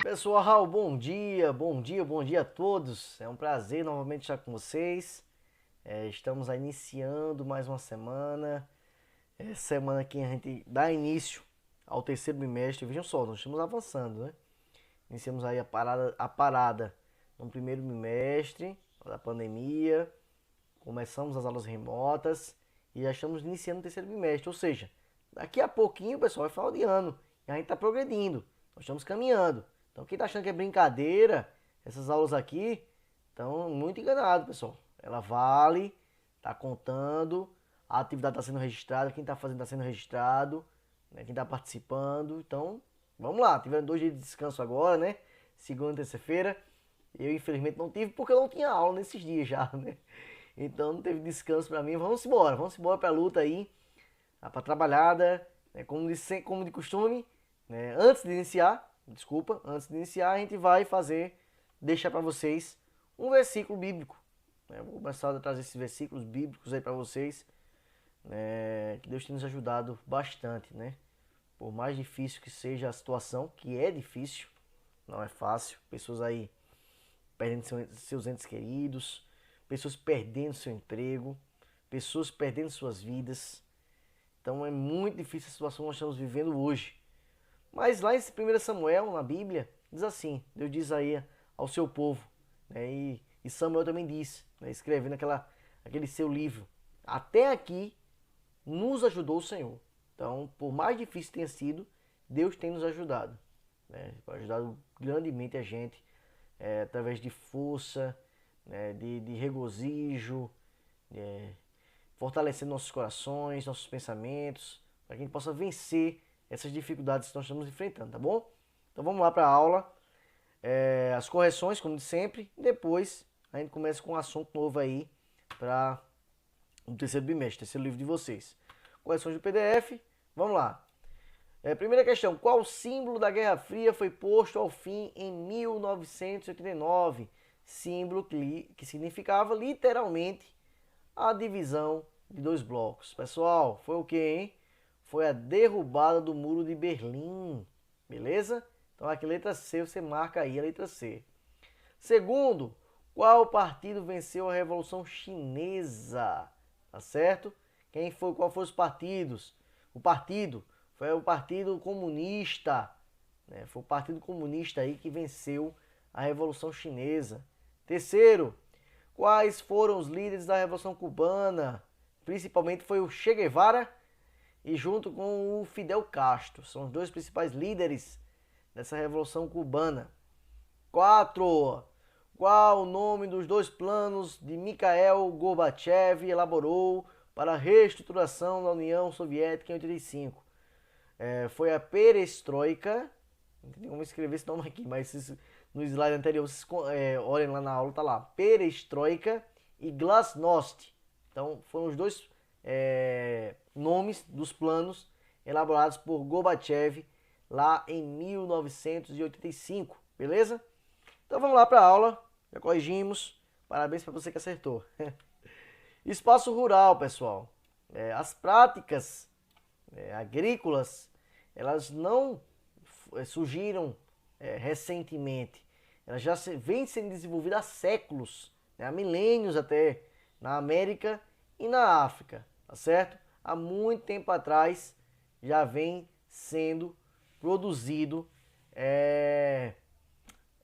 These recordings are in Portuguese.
Pessoal, bom dia, bom dia, bom dia a todos. É um prazer novamente estar com vocês. Estamos iniciando mais uma semana. Semana que a gente dá início ao terceiro bimestre. Vejam só, nós estamos avançando, né? Iniciamos aí a parada no primeiro bimestre da pandemia. Começamos as aulas remotas e já estamos iniciando o terceiro bimestre. Ou seja, daqui a pouquinho, pessoal, é final de ano. E a gente está progredindo. Nós estamos caminhando. Então quem tá achando que é brincadeira, essas aulas aqui, estão muito enganados, pessoal. Ela vale, tá contando, a atividade está sendo registrada, quem tá fazendo está sendo registrado, né, quem tá participando. Então, vamos lá, tiveram 2 dias de descanso agora, né? Segunda e terça-feira. Eu, infelizmente, não tive porque eu não tinha aula nesses dias já, né? Então não teve descanso para mim. Vamos embora pra luta aí, pra trabalhada, né? Como de costume, né? Antes de iniciar, a gente vai deixar para vocês um versículo bíblico. Né? Vou começar a trazer esses versículos bíblicos aí para vocês, né? Que Deus tem nos ajudado bastante, né? Por mais difícil que seja a situação, que é difícil, não é fácil. Pessoas aí perdendo seus entes queridos, pessoas perdendo seu emprego, pessoas perdendo suas vidas. Então é muito difícil a situação que nós estamos vivendo hoje. Mas lá em 1 Samuel, na Bíblia, diz assim, Deus diz aí ao seu povo, né? E Samuel também disse, né? Escrevendo aquele seu livro, até aqui nos ajudou o Senhor. Então, por mais difícil que tenha sido, Deus tem nos ajudado, né? Ajudado grandemente a gente, através de força, né? de regozijo, fortalecendo nossos corações, nossos pensamentos, para que a gente possa vencer essas dificuldades que nós estamos enfrentando, tá bom? Então vamos lá para a aula. As correções, como de sempre. Depois a gente começa com um assunto novo aí para o terceiro bimestre, terceiro livro de vocês. Correções do PDF. Vamos lá. Primeira questão. Qual símbolo da Guerra Fria foi posto ao fim em 1989? Símbolo que significava literalmente a divisão de 2 blocos. Pessoal, foi o que, hein? Foi a derrubada do Muro de Berlim, beleza? Então aqui letra C, você marca aí a letra C. Segundo, qual partido venceu a Revolução Chinesa? Tá certo? Qual foram os partidos? O partido foi o Partido Comunista, né? Foi o Partido Comunista aí que venceu a Revolução Chinesa. Terceiro, quais foram os líderes da Revolução Cubana? Principalmente foi o Che Guevara e junto com o Fidel Castro. São os 2 principais líderes dessa Revolução Cubana. 4. Qual o nome dos 2 planos de Mikhail Gorbachev elaborou para a reestruturação da União Soviética em 85? Foi a Perestroika. Não tem como escrever esse nome aqui, mas no slide anterior vocês olhem lá na aula, tá lá. Perestroika e Glasnost. Então foram os 2 nomes dos planos elaborados por Gorbachev lá em 1985, beleza? Então vamos lá para a aula, já corrigimos, parabéns para você que acertou. Espaço rural, pessoal. As práticas agrícolas, elas não surgiram recentemente, elas já vêm sendo desenvolvidas há séculos, né, há milênios até, na América e na África, tá certo? Há muito tempo atrás já vem sendo produzido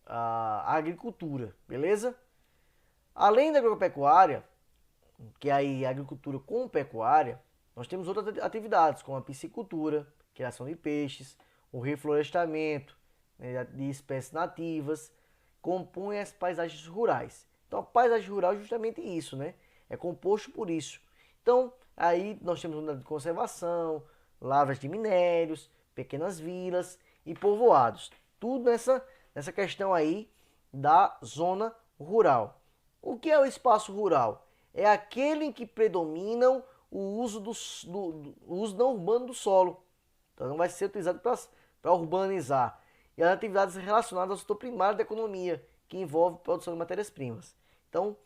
a agricultura, beleza? Além da agropecuária, que é aí a agricultura com pecuária, nós temos outras atividades, como a piscicultura, criação de peixes, o reflorestamento, né, de espécies nativas, compõem as paisagens rurais. Então a paisagem rural é justamente isso, né? É composto por isso. Então aí nós temos unidade de conservação, lavras de minérios, pequenas vilas e povoados. Tudo nessa questão aí da zona rural. O que é o espaço rural? É aquele em que predominam o uso uso não urbano do solo. Então não vai ser utilizado para urbanizar. e as atividades relacionadas ao setor primário da economia, que envolve produção de matérias-primas. Então,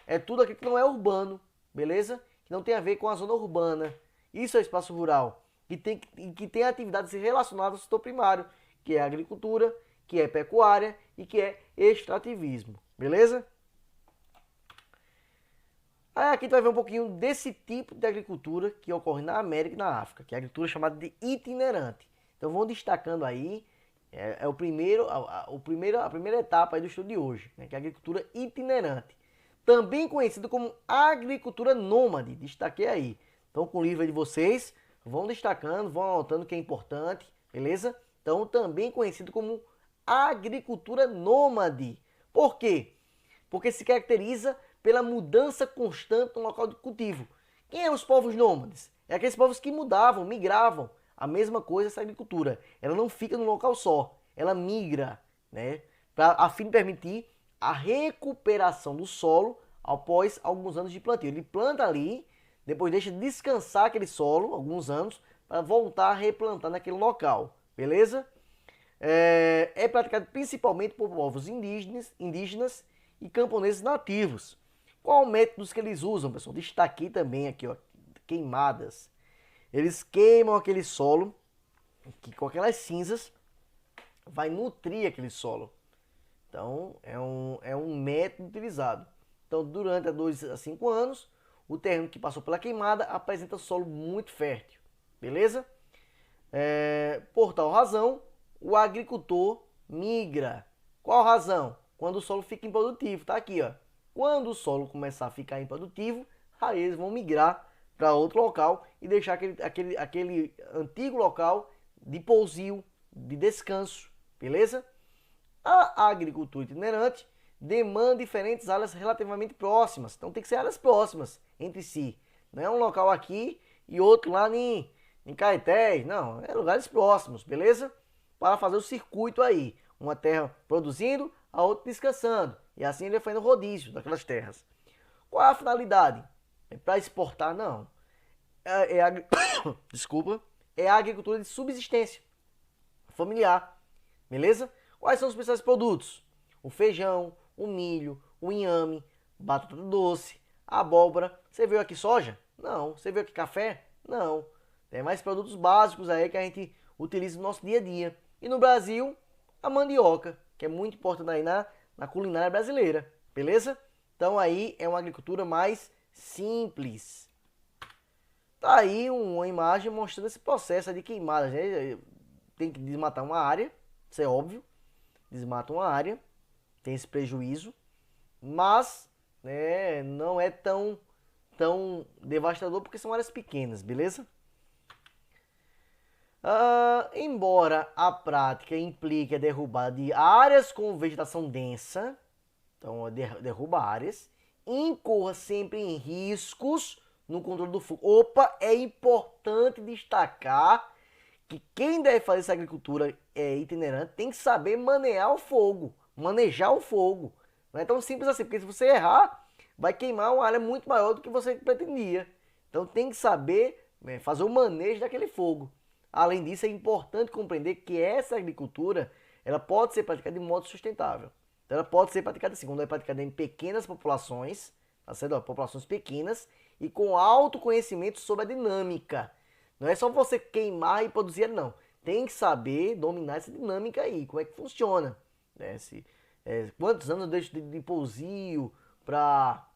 é tudo aquilo que não é urbano, beleza? Que não tem a ver com a zona urbana. Isso é espaço rural, que tem atividades relacionadas ao setor primário, que é a agricultura, que é pecuária e que é extrativismo, beleza? Aí aqui tu vai ver um pouquinho desse tipo de agricultura que ocorre na América e na África, que é a agricultura chamada de itinerante. Então vão destacando aí, é o primeiro, a primeira etapa aí do estudo de hoje, né, que é a agricultura itinerante. Também conhecido como agricultura nômade, destaquei aí. Então com o livro aí de vocês, vão destacando, vão anotando o que é importante, beleza? Então também conhecido como agricultura nômade. Por quê? Porque se caracteriza pela mudança constante no local de cultivo. Quem são os povos nômades? É aqueles povos que mudavam, migravam. A mesma coisa essa agricultura. Ela não fica num local só, ela migra, né? A fim de permitir a recuperação do solo após alguns anos de plantio. Ele planta ali, depois deixa descansar aquele solo, alguns anos, para voltar a replantar naquele local, beleza? É praticado principalmente por povos indígenas e camponeses nativos. Qual métodos que eles usam, pessoal? Destaquei também aqui, ó, queimadas. Eles queimam aquele solo, que com aquelas cinzas vai nutrir aquele solo. Então, é um método utilizado. Então, durante 2 a 5 anos, o terreno que passou pela queimada apresenta solo muito fértil. Beleza? Por tal razão, o agricultor migra. Qual razão? Quando o solo fica improdutivo. Tá aqui, ó. Quando o solo começar a ficar improdutivo, aí eles vão migrar para outro local e deixar aquele antigo local de pousio, de descanso, beleza? A agricultura itinerante demanda diferentes áreas relativamente próximas, então tem que ser áreas próximas entre si. Não é um local aqui e outro lá em Caetés, não, é lugares próximos, beleza? Para fazer o circuito aí, uma terra produzindo, a outra descansando. E assim ele vai fazendo rodízio daquelas terras. Qual é a finalidade? É para exportar? Não. Desculpa. É a agricultura de subsistência familiar. Beleza? Quais são os principais produtos? O feijão, o milho, o inhame, batata doce, a abóbora. Você viu aqui soja? Não. Você viu aqui café? Não. Tem mais produtos básicos aí que a gente utiliza no nosso dia a dia. E no Brasil, a mandioca, que é muito importante aí na culinária brasileira, beleza? Então aí é uma agricultura mais simples. Tá aí uma imagem mostrando esse processo de queimada, né? Tem que desmatar uma área, isso é óbvio. Desmata uma área, tem esse prejuízo, mas né, não é tão devastador porque são áreas pequenas, beleza? Embora a prática implique a derrubada de áreas com vegetação densa, então derruba áreas, incorra sempre em riscos no controle do fogo. Opa, é importante destacar que quem deve fazer essa agricultura itinerante tem que saber manejar o fogo. Não é tão simples assim, porque se você errar, vai queimar uma área muito maior do que você pretendia. Então tem que saber fazer o manejo daquele fogo. Além disso, é importante compreender que essa agricultura ela pode ser praticada de modo sustentável. Então, ela pode ser praticada assim, quando é praticada em pequenas populações, tá certo? Populações pequenas e com alto conhecimento sobre a dinâmica. Não é só você queimar e produzir, não. Tem que saber dominar essa dinâmica aí, como é que funciona. Né? Quantos anos eu deixo de pousio para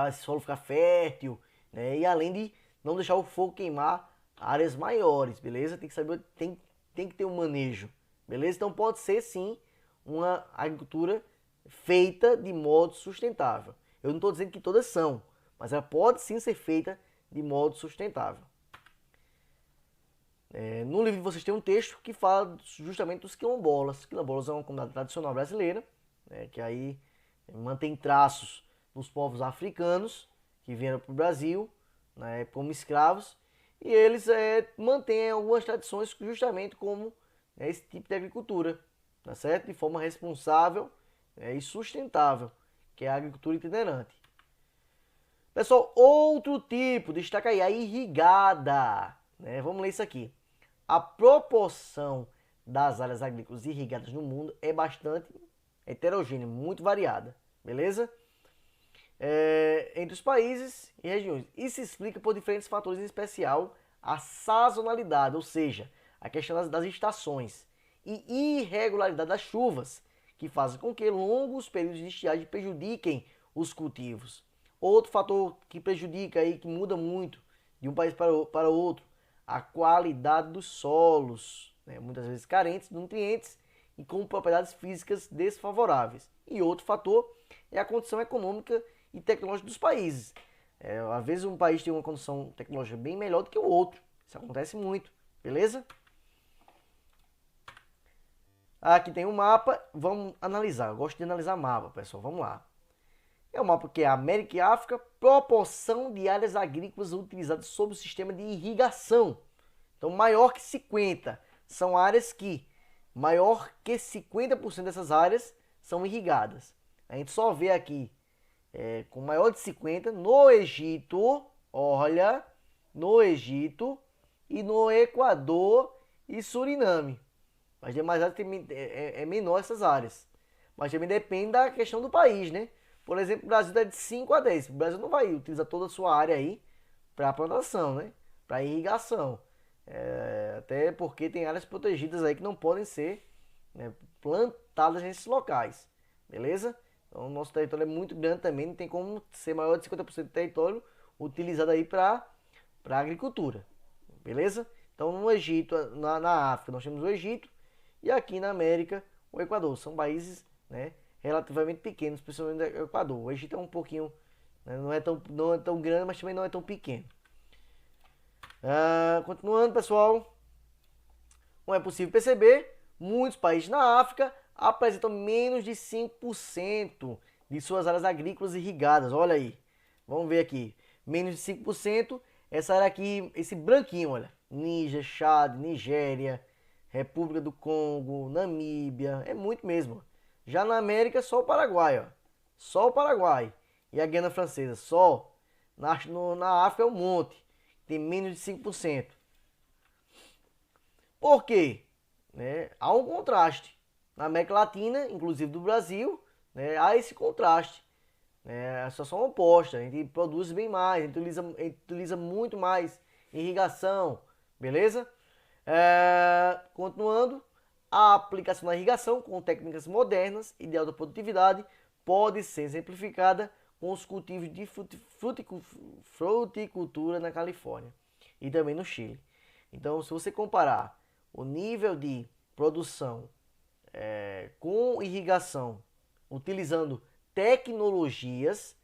esse solo ficar fértil, né? E além de não deixar o fogo queimar áreas maiores, beleza? Tem que saber, tem que ter um manejo, beleza? Então pode ser sim uma agricultura feita de modo sustentável. Eu não estou dizendo que todas são, mas ela pode sim ser feita de modo sustentável. No livro vocês tem um texto que fala justamente dos quilombolas. Os quilombolas é uma comunidade tradicional brasileira, né, que aí mantém traços dos povos africanos que vieram para o Brasil, né, como escravos, e eles mantêm algumas tradições justamente como esse tipo de agricultura, tá certo? De forma responsável e sustentável, que é a agricultura itinerante. Pessoal, outro tipo, destaca aí, a irrigada. Né? Vamos ler isso aqui. A proporção das áreas agrícolas irrigadas no mundo é bastante heterogênea, muito variada, beleza? Entre os países e regiões. Isso se explica por diferentes fatores, em especial a sazonalidade, ou seja, a questão das estações, e irregularidade das chuvas, que fazem com que longos períodos de estiagem prejudiquem os cultivos. Outro fator que prejudica aí, que muda muito de um país para outro, a qualidade dos solos, né? Muitas vezes carentes de nutrientes e com propriedades físicas desfavoráveis. E outro fator é a condição econômica e tecnológica dos países. Às vezes um país tem uma condição tecnológica bem melhor do que o outro. Isso acontece muito, beleza? Aqui tem um mapa, vamos analisar. Eu gosto de analisar mapa, pessoal. Vamos lá. É um mapa que é América e África, proporção de áreas agrícolas utilizadas sob o sistema de irrigação. Então, maior que 50. São áreas que, maior que 50% dessas áreas são irrigadas. A gente só vê aqui, com maior de 50, no Egito, olha, no Egito e no Equador e Suriname. As demais áreas é menor essas áreas. Mas também depende da questão do país, né? Por exemplo, o Brasil é de 5 a 10. O Brasil não vai utilizar toda a sua área aí para plantação, né? Para irrigação. Até porque tem áreas protegidas aí que não podem ser, né, plantadas nesses locais. Beleza? Então o nosso território é muito grande também. Não tem como ser maior de 50% do território utilizado aí para agricultura. Beleza? Então no Egito, na África, nós temos o Egito. E aqui na América, o Equador. São países, né, relativamente pequenos, principalmente o Equador. O Egito é um pouquinho, né, não é tão grande, mas também não é tão pequeno. Continuando, pessoal. Como é possível perceber, muitos países na África apresentam menos de 5% de suas áreas agrícolas irrigadas. Olha aí. Vamos ver aqui. Menos de 5%. Essa área aqui, esse branquinho, olha. Níger, Chad, Nigéria, República do Congo, Namíbia, é muito mesmo. Já na América, só o Paraguai, ó. Só o Paraguai. E a Guiana Francesa, só. Na África é um monte. Tem menos de 5%. Por quê? Né? Há um contraste. Na América Latina, inclusive do Brasil, né, há esse contraste. Né? A situação oposta. A gente produz bem mais, a gente utiliza muito mais irrigação. Beleza? Continuando, a aplicação da irrigação com técnicas modernas e de alta produtividade pode ser exemplificada com os cultivos de fruticultura na Califórnia e também no Chile. Então, se você comparar o nível de produção com irrigação utilizando tecnologias,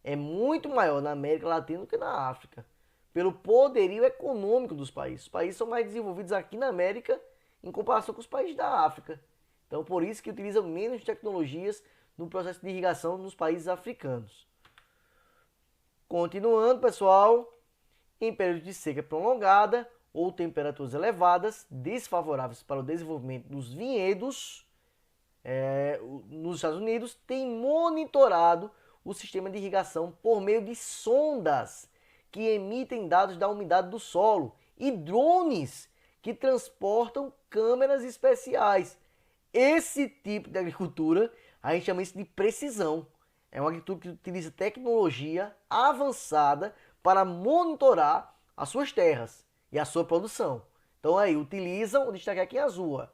é muito maior na América Latina do que na África, pelo poderio econômico dos países. Os países são mais desenvolvidos aqui na América em comparação com os países da África. Então, por isso que utilizam menos tecnologias no processo de irrigação nos países africanos. Continuando, pessoal, em períodos de seca prolongada ou temperaturas elevadas, desfavoráveis para o desenvolvimento dos vinhedos, nos Estados Unidos, tem monitorado o sistema de irrigação por meio de sondas que emitem dados da umidade do solo e drones que transportam câmeras especiais. Esse tipo de agricultura, a gente chama isso de precisão. É uma agricultura que utiliza tecnologia avançada para monitorar as suas terras e a sua produção. Então aí, utilizam, vou destacar aqui em azul,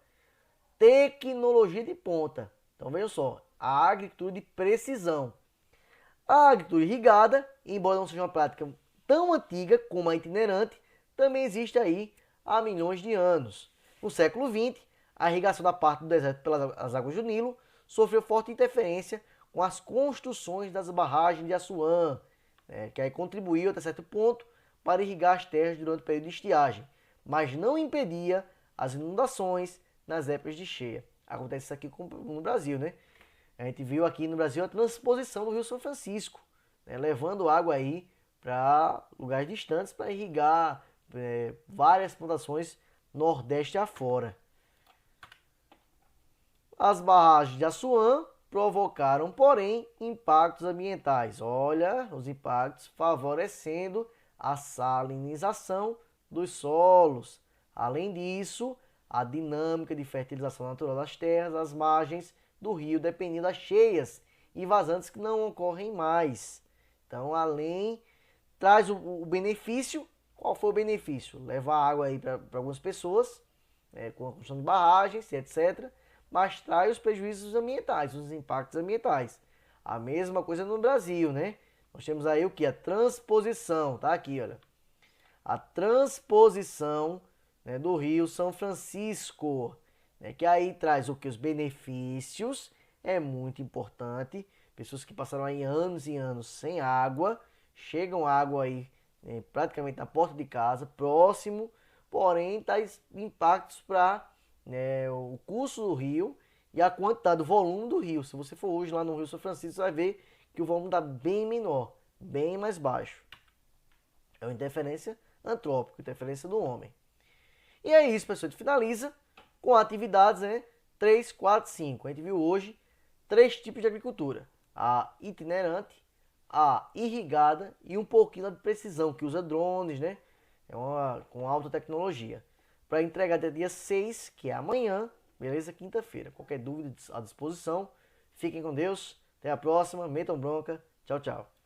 tecnologia de ponta. Então vejam só, a agricultura de precisão. A agricultura irrigada, embora não seja uma prática tão antiga como a itinerante, também existe aí há milhões de anos. No século XX, a irrigação da parte do deserto pelas águas do Nilo sofreu forte interferência com as construções das barragens de Assuã, que aí contribuiu até certo ponto para irrigar as terras durante o período de estiagem, mas não impedia as inundações nas épocas de cheia. Acontece isso aqui no Brasil, né? A gente viu aqui no Brasil a transposição do Rio São Francisco, né, levando água aí para lugares distantes para irrigar várias plantações nordeste afora. As barragens de Assuã provocaram, porém, impactos ambientais. Olha, os impactos favorecendo a salinização dos solos. Além disso, a dinâmica de fertilização natural das terras, as margens do rio, dependendo das cheias e vazantes que não ocorrem mais. Então, além, traz o benefício. Qual foi o benefício? Levar água aí para algumas pessoas, com a construção de barragens, etc. Mas traz os prejuízos ambientais, os impactos ambientais. A mesma coisa no Brasil, né? Nós temos aí o que? A transposição, tá aqui, olha. A transposição, né, do Rio São Francisco, né, que aí traz o que? Os benefícios, é muito importante. Pessoas que passaram aí anos e anos sem água, chegam água aí, né, praticamente na porta de casa, próximo, porém traz impactos para, né, o curso do rio e a quantidade, o volume do rio. Se você for hoje lá no Rio São Francisco, você vai ver que o volume está bem menor, bem mais baixo. É uma interferência antrópica, interferência do homem. E é isso, pessoal. A gente finaliza com atividades, né? 3, 4, 5. A gente viu hoje 3 tipos de agricultura. A itinerante, a irrigada e um pouquinho de precisão, que usa drones, né? Com alta tecnologia. Para entregar até dia 6, que é amanhã, beleza? Quinta-feira. Qualquer dúvida à disposição. Fiquem com Deus. Até a próxima. Metam bronca. Tchau, tchau.